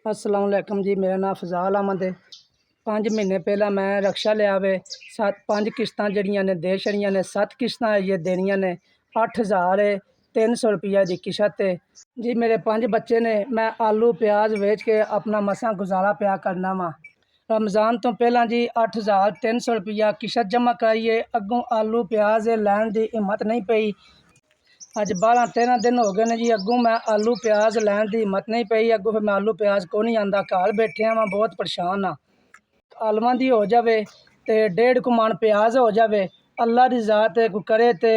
अस्सलाम वालेकुम जी। मेरा नाम फ़ज़ाल अहमद है। 5 महीने पहला मैं रक्शा लिया वे 5 किश्तां जड़ियां ने दे छड़ियां ने। 7 किश्तां ये देनियां ने 8,300 रुपया दी किश्त है जी। मेरे 5 बच्चे ने। मैं आलू प्याज बेच के अपना मसां गुजारा पिया करना वा। रमज़ान तो पहला जी 8,300 रुपया किश्त जमा कराइए। अगों आलू प्याज लैन की हिम्मत नहीं पई। अज 12-13 दिन हो गए ने जी। अगों मैं आलू प्याज लैन की हिम्मत नहीं पई। अगों फिर मैं आलू प्याज को नहीं आंदा, घर बैठे हाँ, बहुत परेशान हाँ। आलूआं दी हो जाए तो 1.5 मन प्याज हो जाए। अल्लाह की ज़ात कोई करे तो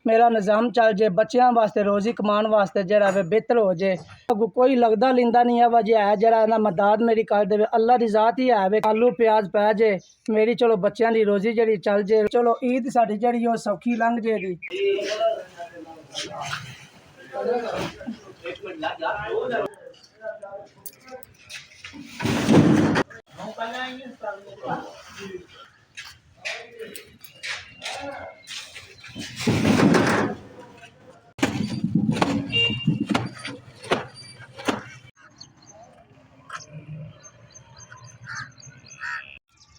मेरा निज़ाम चल जाए, बच्चों वास्ते रोज़ी कमान वास्ते जरा वे बेहतर हो जाए। अगों कोई लगता लींदा नहीं है वजह है जरा ना मदद मेरी कर दे। अल्लाह की ज़ात ही है वे। आलू प्याज पै जाए मेरी, चलो बच्चों की रोज़ी जी चल जाए। चलो ईद साड़ी जी सौखी लंघ जाएगी।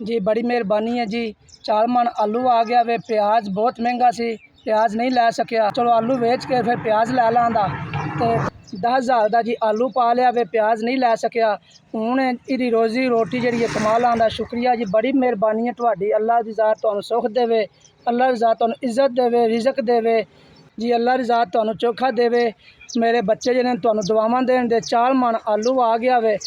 जी बड़ी मेहरबानी है जी। 4 मन आलू आ गया वे। प्याज बहुत महंगा सी, प्याज नहीं लै सकिया। चलो आलू बेच के फिर प्याज लै लांदा तो 10,000 का जी आलू पा लिया वे, प्याज नहीं लै सकिया। हुण इहदी रोज़ी रोटी जी कमा लांदा। शुक्रिया जी, बड़ी मेहरबानी है तुहाडी। अल्लाह की ज़ात तुहानूं सुख देवे, अल्लाह की ज़ात तुहानूं इज्जत देवे, रिज़क देवे जी। अल्लाह की ज़ात तुहानूं चोखा देवे। मेरे बच्चे जिन्हें तुहानूं दुआवां देण दे। 4 मन आलू आ गया वे।